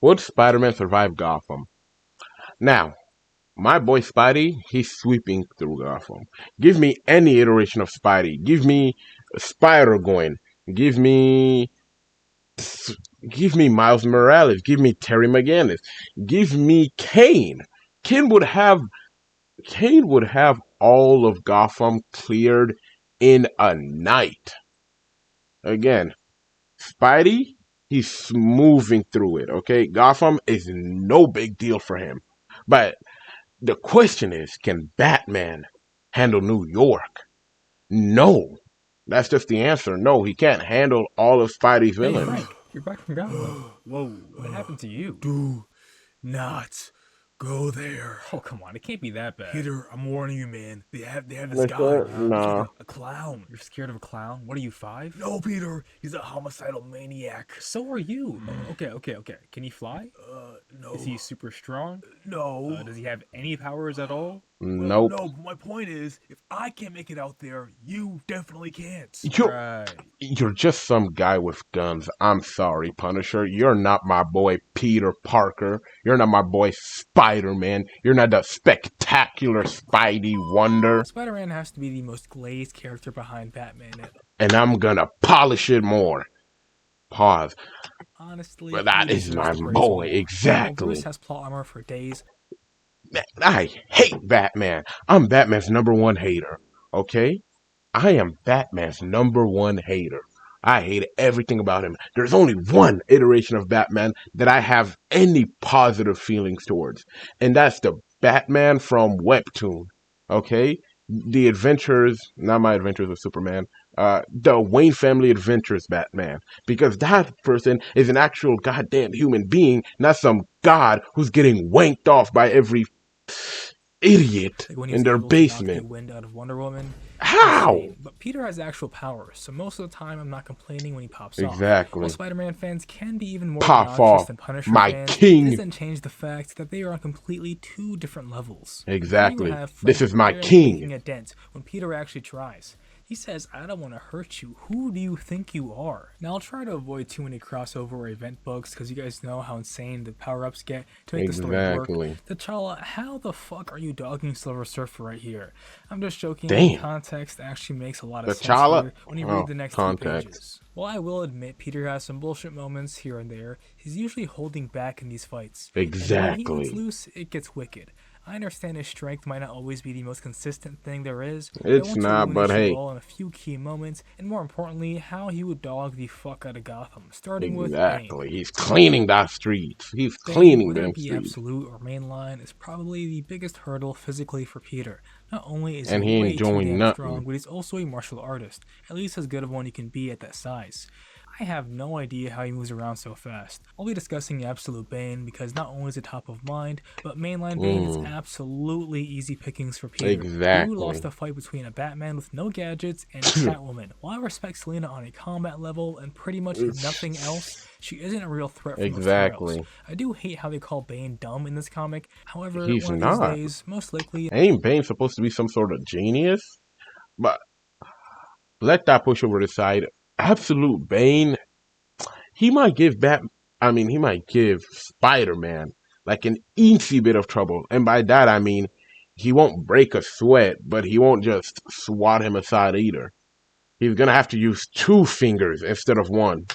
Would Spider-Man survive Gotham? Now, my boy Spidey, he's sweeping through Gotham. Give me any iteration of Spidey. Give me Spider-Gwen. Give me give me Miles Morales. Give me Terry McGinnis. Give me Kane. Kane would have Kane would have all of Gotham cleared in a night. Again, Spidey, he's moving through it, okay? Gotham is no big deal for him. But the question is, can Batman handle New York? No. That's just the answer. No, he can't handle all of Spidey's Hey, villains. Frank, you're back from Gotham. Whoa. What happened to you? Do not go there. Oh, come on. It can't be that bad. Peter, I'm warning you, man. They have this Mister, guy. He's nah. like a clown. You're scared of a clown? What are you, 5? No, Peter. He's a homicidal maniac. So are you. Okay. Can he fly? No. Is he super strong? No. Does he have any powers at all? Nope. No, but my point is, if I can't make it out there, you definitely can't. Right. You're just some guy with guns. I'm sorry, Punisher. You're not my boy Peter Parker. You're not my boy Spider-Man. You're not the spectacular Spidey Wonder. Spider-Man has to be the most glazed character behind Batman. And I'm gonna polish it more. Pause. Honestly, But that he is deserves my the praise boy, more. exactly. Bruce has plot armor for days. Man, I hate Batman. I'm Batman's number one hater. Okay? I am Batman's number one hater. I hate everything about him. There's only one iteration of Batman that I have any positive feelings towards. And that's the Batman from Webtoon. Okay? The Adventures, not My Adventures with Superman, the Wayne Family Adventures Batman. Because that person is an actual goddamn human being, not some god who's getting wanked off by every idiot Like when in their able to knock the basement. wind out of Wonder Woman. How? Insane. But Peter has actual powers, so most of the time I'm not complaining when he pops off. Exactly. While Spider-Man fans can be even more Pop obnoxious off, than Punisher my fans, king. it doesn't change the fact that they are on completely two different levels. Exactly. You have This Frank is my barely king. making a dent when Peter actually tries. He says, "I don't want to hurt you. Who do you think you are?" Now, I'll try to avoid too many crossover or event bugs because you guys know how insane the power-ups get to make the story Exactly. work. T'Challa, how the fuck are you dogging Silver Surfer right here? I'm just joking. Damn. Context actually makes a lot of T'Challa? sense here when you Oh, read the next context. few pages. While I will admit Peter has some bullshit moments here and there, he's usually holding back in these fights. And when he Exactly. gets loose, it gets wicked. I understand his strength might not always be the most consistent thing there is, It's I want to not, but illuminate you hey. all in a few key moments, and more importantly, how he would dog the fuck out of Gotham, starting with Exactly. Bane. He's cleaning the streets. He's Bane, cleaning whether them it be streets. absolute or mainline, is probably the biggest hurdle physically for Peter. Not only is And he he way ain't too doing damn nothing. strong, but he's also a martial artist, at least as good of one you can be at that size. I have no idea how he moves around so fast. I'll be discussing Absolute Bane because not only is it top of mind, but mainline Bane is absolutely easy pickings for Peter. Exactly. Who lost a fight between a Batman with no gadgets and Catwoman. While I respect Selena on a combat level and pretty much nothing else, she isn't a real threat from Exactly. those trials. I do hate how they call Bane dumb in this comic. However, He's one of these not. days, most likely Ain't Bane supposed to be some sort of genius? But let that push over the side. Absolute Bane, he might give he might give Spider-Man like an easy bit of trouble. And by that I mean he won't break a sweat, but he won't just swat him aside either. He's gonna have to use 2 fingers instead of 1.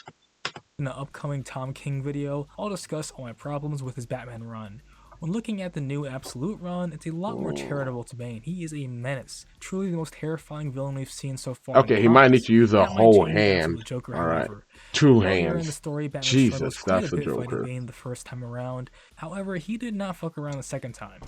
in the upcoming Tom King video, I'll discuss all my problems with his Batman run. When looking at the new Absolute run, it's a lot more charitable to Bane. He is a menace, truly the most terrifying villain we've seen so far. Okay, he might need to use a That might whole change with hand. Absolute Joker, Alright. however. 2 Earlier in the hands. story, Batman Jesus, struggles quite that's a a bit fighting Joker. Bane the first time around. However, he did not fuck around the second time.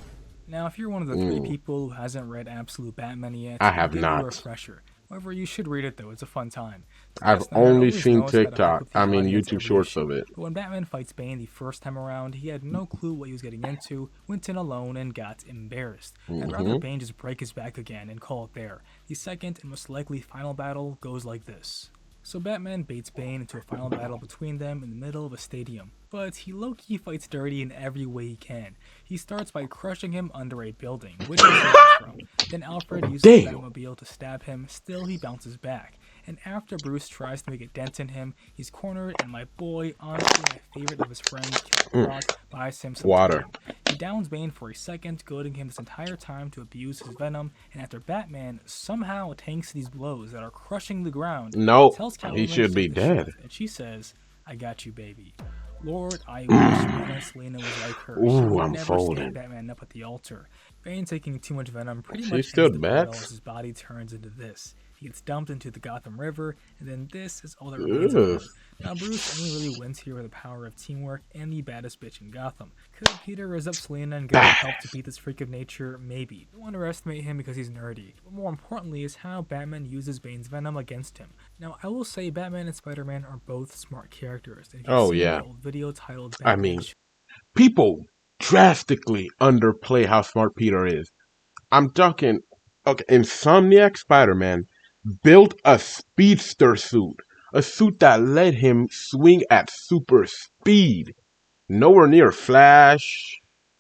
Now, if you're one of the 3 people who hasn't read Absolute Batman yet, I I'll have give you a not. refresher. However, you should read it though, it's a fun time. I've Last night, I only always seen know it's gotta TikTok. hook up the I mean audience YouTube every shorts issue. of it. But when Batman fights Bane the first time around, he had no clue what he was getting into, went in alone, and got embarrassed. I'd rather Bane just break his back again and call it there. The second and most likely final battle goes like this. So Batman baits Bane into a final battle between them in the middle of a stadium, but he low-key fights dirty in every way he can. He starts by crushing him under a building, which he runs from. Then Alfred uses the Damn. Batmobile to stab him, still he bounces back. And after Bruce tries to make a dent in him, he's cornered, and my boy, honestly my favorite of his friends, Killer Croc, buys him some Water. time. He downs Bane for a second, goading him this entire time to abuse his venom, and after Batman somehow tanks these blows that are crushing the ground, he No, tells he Catwoman should be the dead. truth, and she says, "I got you, baby." Lord, I wish my Aunt Selena was like her. She Ooh, would I'm never stand folding. Batman up at the altar. Bane taking too much venom pretty She much ends the stood battle back. as his body turns into this. He gets dumped into the Gotham River, and then this is all that remains of Ugh. him. Now, Bruce only really wins here with the power of teamwork and the baddest bitch in Gotham. Could Peter raise up Selena and get her help to Badass. beat this freak of nature? Maybe. Don't underestimate him because he's nerdy. But more importantly is how Batman uses Bane's venom against him. Now, I will say Batman and Spider-Man are both smart characters, and if you've Oh seen my yeah. old video titled I Batman mean, people drastically underplay how smart Peter is. I'm talking. Okay, Insomniac Spider-Man built a speedster suit, a suit that let him swing at super speed. Nowhere near Flash,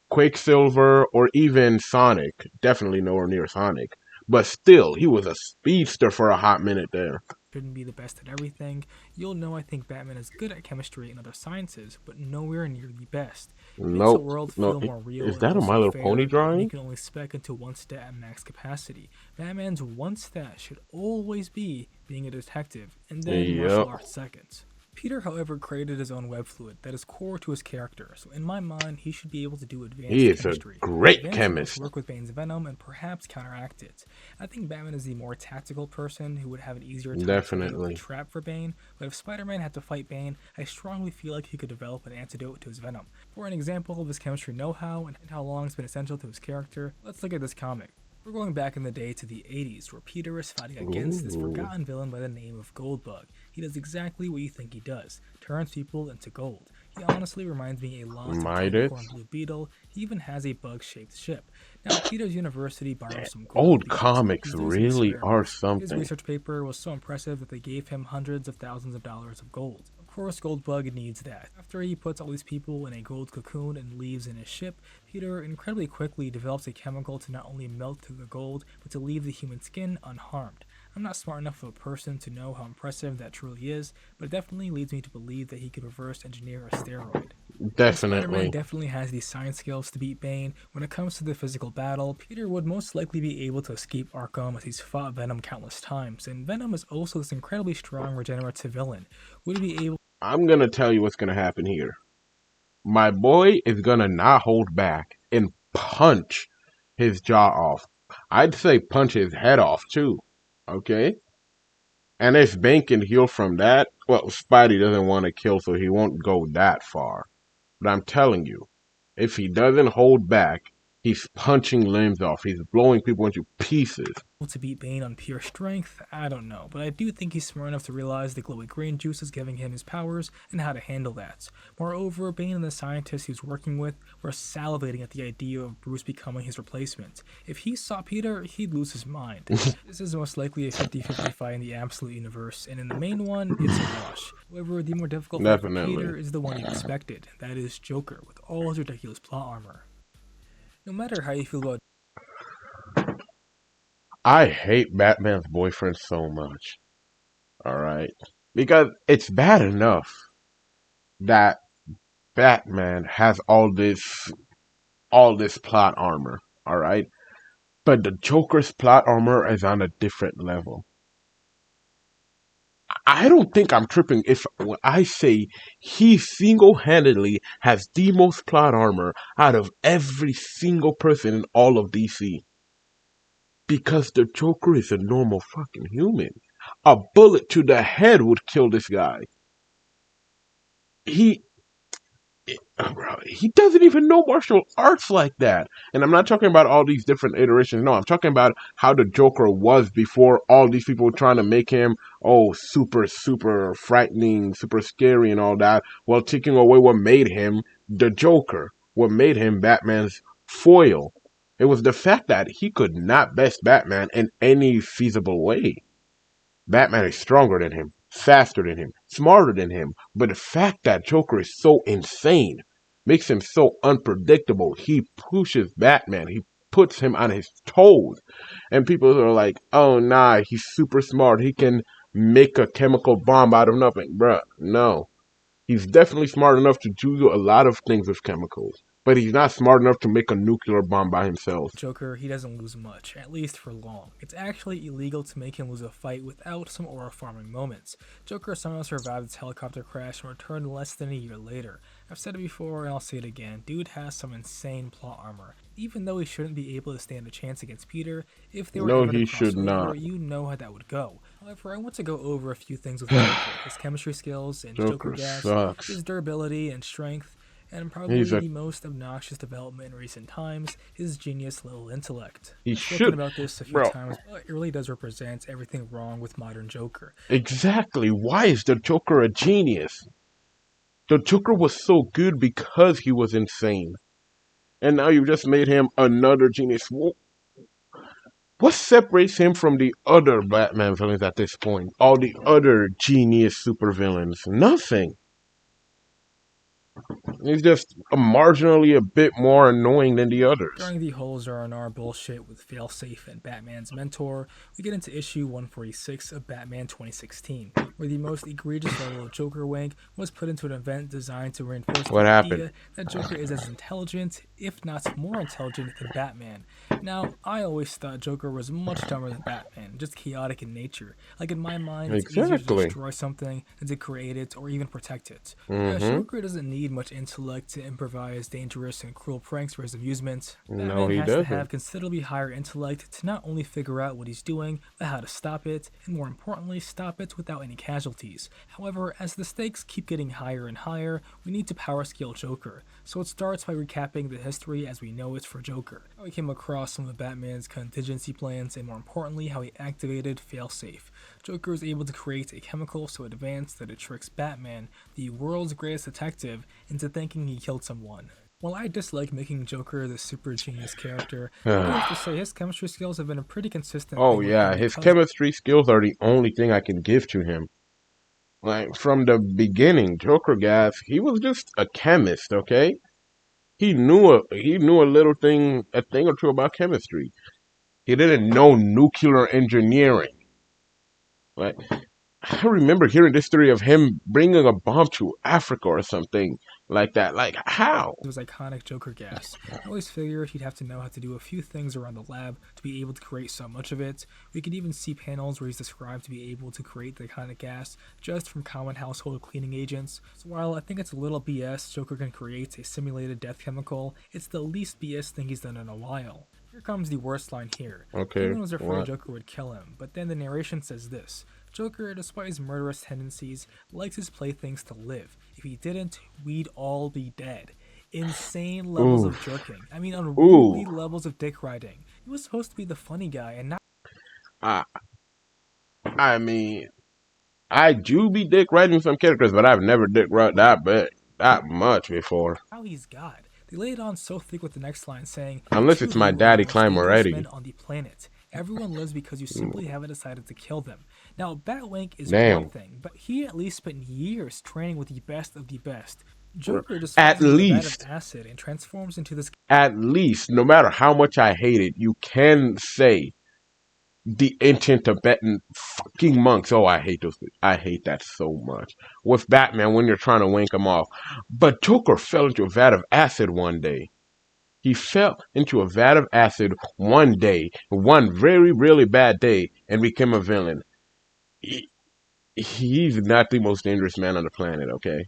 Quicksilver, or even Sonic. Definitely nowhere near Sonic. But still, he was a speedster for a hot minute there. shouldn't be the best at everything, you'll know I think Batman is good at chemistry and other sciences, but nowhere near the best. It makes the Nope. world No, feel more real is and that a My also Little Pony fair when you drawing? can only spec into one stat at max capacity. Batman's one stat should always be being a detective, and then martial Yep. arts second. Peter, however, created his own web fluid that is core to his character, so in my mind, he should be able to do He advanced is a chemistry. great Advanced enough to chemist. work with Bane's venom and perhaps counteract it. I think Batman is the more tactical person who would have an easier time setting up the Definitely. trap for Bane, but if Spider-Man had to fight Bane, I strongly feel like he could develop an antidote to his venom. For an example of his chemistry know-how and how long it's been essential to his character, let's look at this comic. We're going back in the day to the 80s, where Peter is fighting against this Ooh. forgotten villain by the name of Goldbug. He does exactly what you think he does, turns people into gold. He honestly reminds me a lot of Might Type it? 4 and Blue Beetle. He even has a bug-shaped ship. Now, Peter's university borrows some gold Old because comics he's doing some really are experiments. His something. research paper was so impressive that they gave him hundreds of thousands of dollars of gold. Of course, Goldbug needs that. After he puts all these people in a gold cocoon and leaves in his ship, Peter incredibly quickly develops a chemical to not only melt through the gold, but to leave the human skin unharmed. I'm not smart enough of a person to know how impressive that truly is, but it definitely leads me to believe that he could reverse engineer a steroid. And Spider-Man Definitely. definitely has the science skills to beat Bane. When it comes to the physical battle, Peter would most likely be able to escape Arkham as he's fought Venom countless times, and Venom is also this incredibly strong regenerative villain. Would he be able I'm gonna tell you what's gonna happen here. My boy is gonna not hold back and punch his jaw off. I'd say punch his head off too. Okay? And if Bane can heal from that, well, Spidey doesn't want to kill, so he won't go that far. But I'm telling you, if he doesn't hold back, he's punching limbs off. He's blowing people into pieces. to beat Bane on pure strength? I don't know, but I do think he's smart enough to realize the glowy green juice is giving him his powers and how to handle that. Moreover, Bane and the scientists he's working with were salivating at the idea of Bruce becoming his replacement. If he saw Peter, he'd lose his mind. This is most likely a 50-50 fight in the absolute universe, and in the main one, it's a wash. However, the more difficult fight for Definitely. Peter is the one you expected, that is Joker, with all his ridiculous plot armor. No matter how you feel about I hate Batman's boyfriend so much. Alright? Because it's bad enough that Batman has all this plot armor. Alright? But the Joker's plot armor is on a different level. I don't think I'm tripping if when I say he single-handedly has the most plot armor out of every single person in all of DC. Because the Joker is a normal fucking human. A bullet to the head would kill this guy. He bro, he doesn't even know martial arts like that. And I'm not talking about all these different iterations. No, I'm talking about how the Joker was before all these people were trying to make him, super, super frightening, super scary and all that, while taking away what made him the Joker, what made him Batman's foil. It was the fact that he could not best Batman in any feasible way. Batman is stronger than him, faster than him, smarter than him, but the fact that Joker is so insane makes him so unpredictable. He pushes Batman, he puts him on his toes, and people are like, oh nah, he's super smart, he can make a chemical bomb out of nothing, bruh. No. He's definitely smart enough to do a lot of things with chemicals, but he's not smart enough to make a nuclear bomb by himself. Joker, he doesn't lose much, at least for long. It's actually illegal to make him lose a fight without some aura farming moments. Joker somehow survived its helicopter crash and returned less than a year later. I've said it before and I'll say it again, dude has some insane plot armor. Even though he shouldn't be able to stand a chance against Peter, if they were No, ever to he cross should over, not. you know how that would go. However, I want to go over a few things with Joker, his chemistry skills and Joker Joker gas, sucks. his durability and strength, and He's probably a the most obnoxious development in recent times, his genius level intellect. he I've spoken should, about this a few bro. times, but it really does represent everything wrong with modern Joker. Exactly. Why is the Joker a genius? The Joker was so good because he was insane, and now you just made him another genius. What separates him from the other Batman villains at this point? All the other genius supervillains? Nothing. He's just marginally a bit more annoying than the others. During the Holes R&R bullshit with Failsafe and Batman's mentor, we get into issue 146 of Batman 2016, where the most egregious level of Joker wank was put into an event designed to reinforce the What happened? idea that Joker is as intelligent, if not more intelligent, than Batman. Now, I always thought Joker was much dumber than Batman, just chaotic in nature. Like in my mind, it's easier to Exactly. destroy something than to create it or even protect it. Mm-hmm. Joker doesn't need much intellect to improvise dangerous and cruel pranks for his amusement. No, Batman he has to doesn't. have considerably higher intellect to not only figure out what he's doing, but how to stop it, and more importantly, stop it without any casualties. However, as the stakes keep getting higher and higher, we need to power scale Joker. So it starts by recapping the history as we know it for Joker, how he came across some of Batman's contingency plans, and more importantly, how he activated Failsafe. Joker is able to create a chemical so advanced that it tricks Batman, the world's greatest detective, into thinking he killed someone. While I dislike making Joker the super genius character, I do have to say his chemistry skills have been a pretty consistent Oh thing with yeah, him his because chemistry skills are the only thing I can give to him. Like from the beginning, Joker guys, he was just a chemist, okay? He knew a thing or two about chemistry. He didn't know nuclear engineering. Like I remember hearing this story of him bringing a bomb to Africa or something like that. Like how? it was iconic Joker gas. I always figured he'd have to know how to do a few things around the lab to be able to create so much of it. We could even see panels where he's described to be able to create the iconic gas just from common household cleaning agents. So while I think it's a little BS Joker can create a simulated death chemical, it's the least BS thing he's done in a while. Here comes the worst line here. Okay, Everyone was afraid what? Joker would kill him, but then the narration says this. Joker, despite his murderous tendencies, likes his playthings to live. If he didn't, we'd all be dead. Insane levels of Oof. jerking. I mean, unruly Ooh. levels of dick riding. He was supposed to be the funny guy, and now I I mean, I do be dick writing some characters, but I've never dick wrote that much before. he's God. They lay it on so thick with the next line saying, "You Unless it's my truly are the daddy most climb dangerous already. men on the planet. Everyone lives because you simply haven't decided to kill them." Now, Batwink is one Damn. thing, but he at least spent years training with the best of the best. Joker just At falls into a vat of least, acid and transforms into this no matter how much I hate it, you can say the ancient Tibetan fucking monks. Oh, I hate those. I hate that so much. With Batman when you're trying to wank him off. But Joker fell into a vat of acid one day. He fell into a vat of acid one day, one very, really bad day, and became a villain. He's not the most dangerous man on the planet, okay?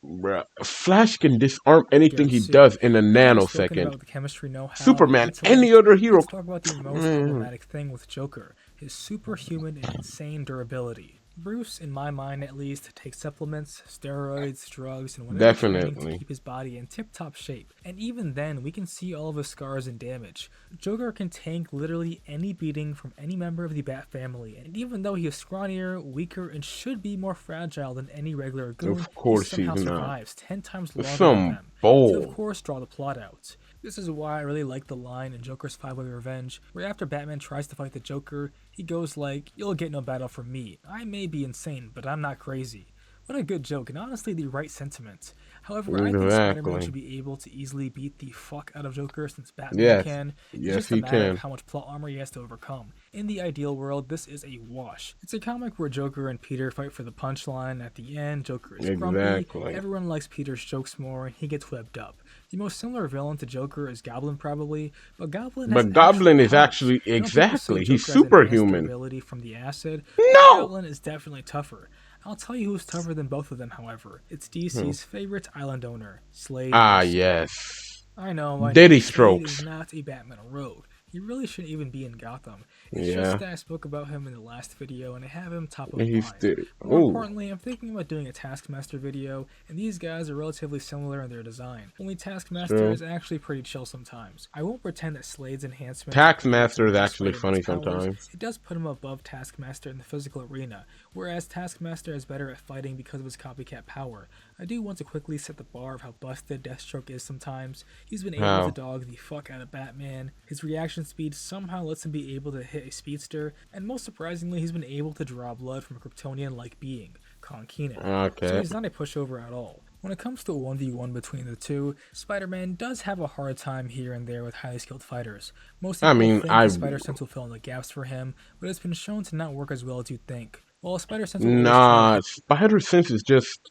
Bruh. Flash can disarm anything he Garrett does in a Now that we've spoken nanosecond. about the chemistry know-how Superman, and any intellect, other hero. let's talk about the most Mm, problematic thing with Joker, his superhuman and insane durability. Bruce, in my mind at least, takes supplements, steroids, drugs, and whatever training to Definitely. keep his body in tip-top shape. And even then, we can see all of his scars and damage. Joker can tank literally any beating from any member of the Bat family, and even though he is scrawnier, weaker, and should be more fragile than any regular goon, Of he course he's somehow not. survives 10 times longer than Some them. To, of bull. course, draw the plot out. This is why I really like the line in Joker's Five-Way Revenge, where after Batman tries to fight the Joker, he goes like, "You'll get no battle from me. I may be insane, but I'm not crazy." What a good joke, and honestly, the right sentiment. However, I think Spider Man Exactly. should be able to easily beat the fuck out of Joker since Batman Yes. can. It's Yes, just a he matter of can. how much plot armor he has to overcome. In the ideal world, this is a wash. It's a comic where Joker and Peter fight for the punchline. At the end, Joker is grumpy, Exactly. everyone likes Peter's jokes more, and he gets webbed up. The most similar villain to Joker is Goblin, probably, but Goblin has But actual Goblin is powers. actually I know people say exactly. He's Joker has enhanced superhuman. durability from the acid, but No. Goblin is definitely tougher. I'll tell you who's tougher than both of them, however. It's Hmm. DC's favorite island owner, Slade Ah, Wilson. yes. I know. Diddy Slade is strokes. not a Batman rogue. He really shouldn't even be in Gotham. It's just Yeah. that I spoke about him in the last video and I have him top of He's mind. Diddy. More Ooh. importantly, I'm thinking about doing a Taskmaster video, and these guys are relatively similar in their design. Only Taskmaster True. is actually pretty chill sometimes. I won't pretend that Slade's enhancements equate to Taxmaster is more actually Spider-Man's funny powers. sometimes. It does put him above Taskmaster in the physical arena, whereas Taskmaster is better at fighting because of his copycat power. I do want to quickly set the bar of how busted Deathstroke is sometimes. He's been able to How? dog the fuck out of Batman. His reaction speed somehow lets him be able to hit a speedster, and most surprisingly, he's been able to draw blood from a Kryptonian-like being, Khan Keenan. So Okay. he's not a pushover at all. When it comes to a 1v1 between the two, Spider-Man does have a hard time here and there with highly skilled fighters. Most I people mean, think I his spider sense will fill in the gaps for him, but it's been shown to not work as well as you'd think. While spider sense will always try to nah. hit. Spider Sense is just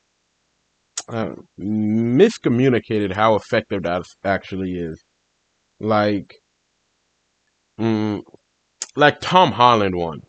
miscommunicated how effective that actually is. Like, mm, like Tom Holland one.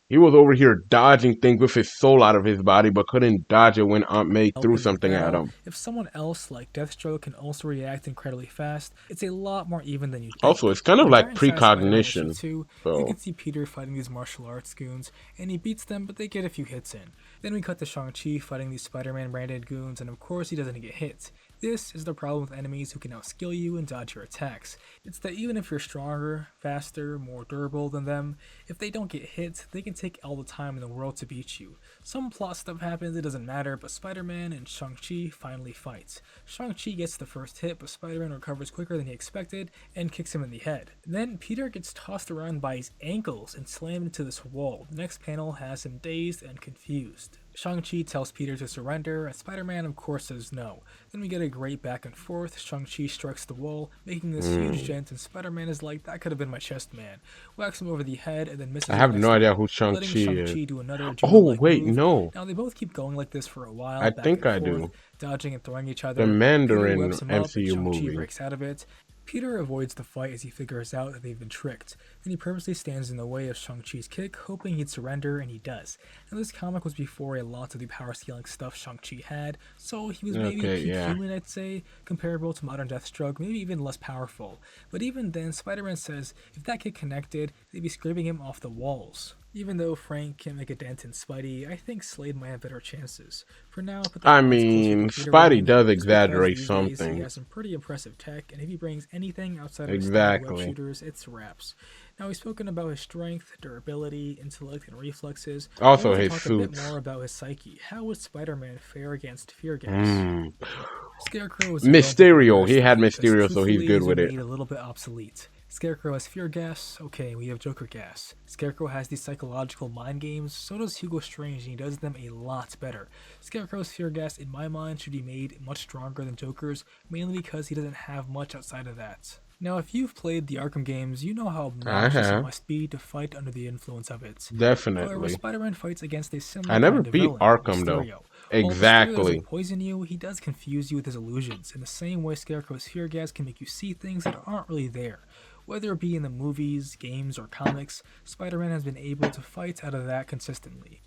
He was over here dodging things with his soul out of his body, but couldn't dodge it when Aunt May threw In the something at battle, him. if someone else like Deathstroke can also react incredibly fast, it's a lot more even than you Also, think. it's kind of In like Giant-Sized Spider-Man issue precognition. 2, you So, can see Peter fighting these martial arts goons, and he beats them, but they get a few hits in. Then we cut to Shang-Chi fighting these Spider-Man branded goons, and of course he doesn't get hit. This is the problem with enemies who can outskill you and dodge your attacks. It's that even if you're stronger, faster, more durable than them, if they don't get hit, they can take all the time in the world to beat you. Some plot stuff happens, it doesn't matter, but Spider-Man and Shang-Chi finally fight. Shang-Chi gets the first hit, but Spider-Man recovers quicker than he expected and kicks him in the head. Then Peter gets tossed around by his ankles and slammed into this wall. The next panel has him dazed and confused. Shang-Chi tells Peter to surrender, and Spider-Man of course says no. Then we get a great back and forth. Shang-Chi strikes the wall, making this huge dent, and Spider-Man is like, that could have been my chest, man. Whacks him over the head, and then misses I right have next no to idea him, who letting Shang-Chi is. Shang-Chi do another Oh, judo-like wait, move. no. Now they both keep going like this for a while, I back think and I forth, do. dodging and throwing each The other. Peter Mandarin webs him up, and MCU Shang-Chi movie. breaks out of it. Peter avoids the fight as he figures out that they've been tricked. Then he purposely stands in the way of Shang-Chi's kick, hoping he'd surrender, and he does. Now this comic was before a lot of the power scaling stuff Shang-Chi had, so he was maybe Okay, peak yeah. human, I'd say, comparable to modern Deathstroke, maybe even less powerful. But even then, Spider-Man says if that kid connected, they'd be scraping him off the walls. Even though Frank can't make a dent in Spidey, I think Slade might have better chances. For now, put the I odds closer mean, to Peter Spidey winning, does just because exaggerate these some days he things. has some pretty impressive tech, and if he brings anything outside of his standard web Exactly. shooters, it's wraps. Now we've spoken about his strength, durability, intellect, and reflexes. I Also, want to his talk a bit suits. more about his psyche. How would Spider-Man fare against fear gas? Mm. Scarecrow is a villain to be Mysterio. He had underestimated, because Mysterio, so he's truthfully, good he's with been it. made a little bit obsolete. Scarecrow has fear gas, okay, we have Joker gas. Scarecrow has these psychological mind games, so does Hugo Strange, and he does them a lot better. Scarecrow's fear gas, in my mind, should be made much stronger than Joker's, mainly because he doesn't have much outside of that. Now, if you've played the Arkham games, you know how I obnoxious it have. must be to fight under the influence of it. However, Definitely. Spider-Man fights against a I similar never kind of beat villain, Arkham, though. Mysterio. While Mysterio doesn't Exactly. poison you, he does confuse you with his illusions, in the same way Scarecrow's fear gas can make you see things that aren't really there. Whether it be in the movies, games, or comics, Spider-Man has been able to fight out of that consistently.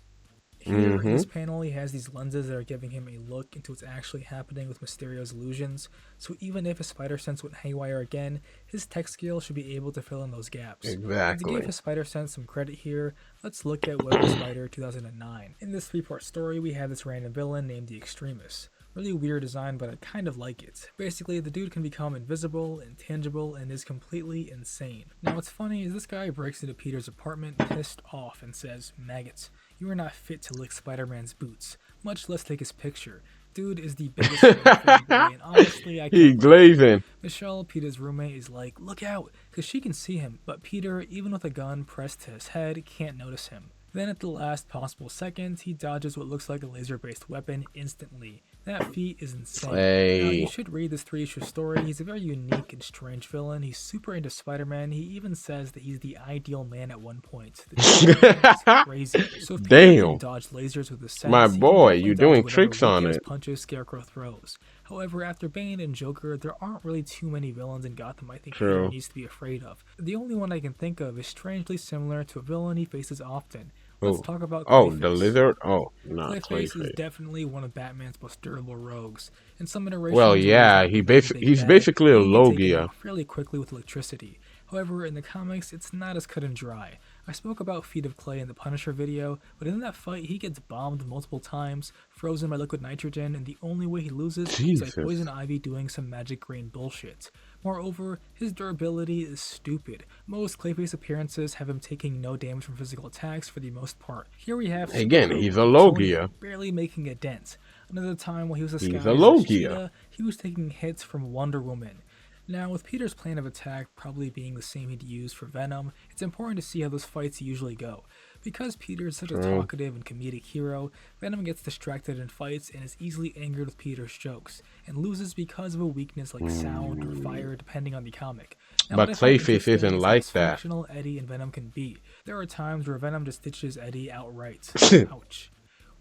Here in this panel, he has these lenses that are giving him a look into what's actually happening with Mysterio's illusions, so even if his spider sense went haywire again, his tech skill should be able to fill in those gaps. And to Exactly. give his spider sense some credit here, let's look at Web of Spider 2009. In this 3-part story, we have this random villain named the Extremis. Really weird design, but I kind of like it. Basically, the dude can become invisible, intangible, and is completely insane. Now what's funny is this guy breaks into Peter's apartment pissed off and says, "Maggots, you are not fit to lick Spider-Man's boots, much less take his picture. Dude is the biggest fanboy, and honestly, I He can't blame him." glazing. Michelle, Peter's roommate, is like, "Look out," because she can see him, but Peter, even with a gun pressed to his head, can't notice him. Then at the last possible second, he dodges what looks like a laser-based weapon instantly. That feat is insane. Now, you Hey, should read this 3-issue story. He's a very unique and strange villain. He's super into Spider-Man. He even says that he's the ideal man at one point. The dude, man, is crazy. So if Peter can damn, dodge lasers with his my sense, he can boy, definitely you dodge doing whatever tricks on weak-ass it. punches Scarecrow throws. However, after Bane and Joker, there aren't really too many villains in Gotham I think Peter True. needs to be afraid of. The only one I can think of is strangely similar to a villain he faces often. Let's Oh, talk about oh, the Clayface. lizard. Oh, not Clayface is Clayface. definitely one of Batman's most durable rogues. In some Well, iterations where he's yeah, not the main big he's bad, basically a he can get taken Logia. out fairly quickly with electricity. However, in the comics, it's not as cut and dry. I spoke about Feet of Clay in the Punisher video, but in that fight, he gets bombed multiple times, frozen by liquid nitrogen, and the only way he loses is by Jesus. Poison Ivy doing some magic green bullshit. Moreover, his durability is stupid. Most Clayface appearances have him taking no damage from physical attacks for the most part. Here we have Again, Super he's a Kryptonian, Logia. barely making a dent. Another time when he was He's a disguised as Logia. Cheetah, he was taking hits from Wonder Woman. Now, with Peter's plan of attack probably being the same he'd use for Venom, it's important to see how those fights usually go. Because Peter is such a True. talkative and comedic hero, Venom gets distracted in fights and is easily angered with Peter's jokes, and loses because of a weakness like sound or fire depending on the comic. Now, But what I find Clayface interesting isn't is how like that. dysfunctional Eddie and Venom can be. There are times where Venom just ditches Eddie outright. Ouch.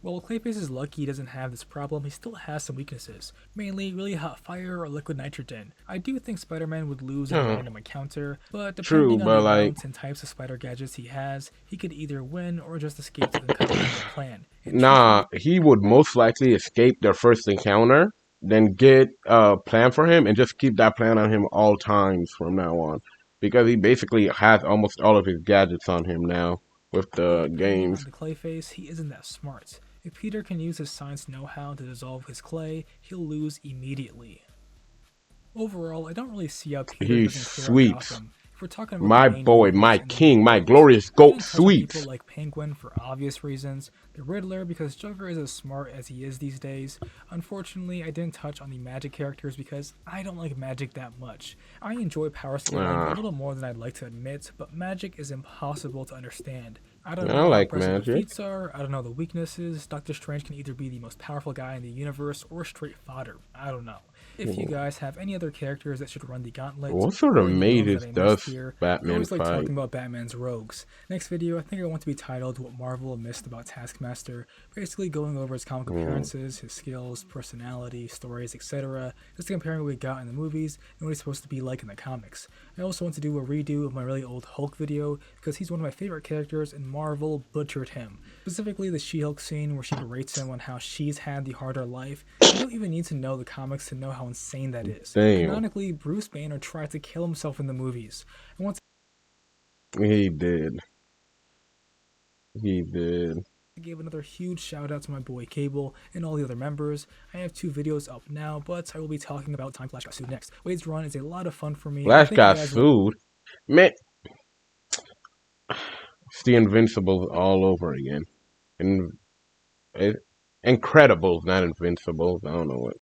While Clayface is lucky he doesn't have this problem, he still has some weaknesses, mainly really hot fire or liquid nitrogen. I do think Spider-Man would lose in a Huh. random encounter, but True, depending on but the like, amounts and types of spider gadgets he has, he could either win or just escape to the comic plan. And nah, truthfully, he would most likely escape their first encounter, then get a plan for him, and just keep that plan on him all times from now on, because he basically has almost all of his gadgets on him now with the depending on games. the Clayface, he isn't that smart. If Peter can use his science know-how to dissolve his clay, he'll lose immediately. Overall, I don't really see how Peter He doesn't clear out sweeps. Gotham. If we're talking about My the main boy, villains my in the king, main my movies, glorious I goat didn't touch on people sweeps. like Penguin for obvious reasons, the Riddler because Joker is as smart as he is these days. Unfortunately, I didn't touch on the magic characters because I don't like magic that much. I enjoy power scaling a Ah, little more than I'd like to admit, but magic is impossible to understand. I don't I know how like impressive the magic. feats are, I don't know the weaknesses. Doctor Strange can either be the most powerful guy in the universe or straight fodder. I don't know. If you guys have any other characters that should run the gauntlet, What sort or of any villains that mages I missed does here, I Batman always like fight? talking about Batman's rogues. Next video, I think I want to be titled What Marvel Missed About Taskmaster, basically going over his comic appearances, his skills, personality, stories, etc., just comparing what we got in the movies and what he's supposed to be like in the comics. I also want to do a redo of my really old Hulk video because he's one of my favorite characters and Marvel butchered him. Specifically the She-Hulk scene where she berates him on how she's had the harder life. You don't even need to know the comics to know how insane that is. Damn, Canonically, Bruce Banner tried to kill himself in the movies. And once he did. He did. I gave another huge shout out to my boy Cable and all the other members. I have 2 videos up now, but I will be talking about Time Flash got sued next. Wade's Run is a lot of fun for me. Flash Thank you got guys. sued. Man, it's the Invincibles all over again. And Incredibles, not Invincibles. I don't know what.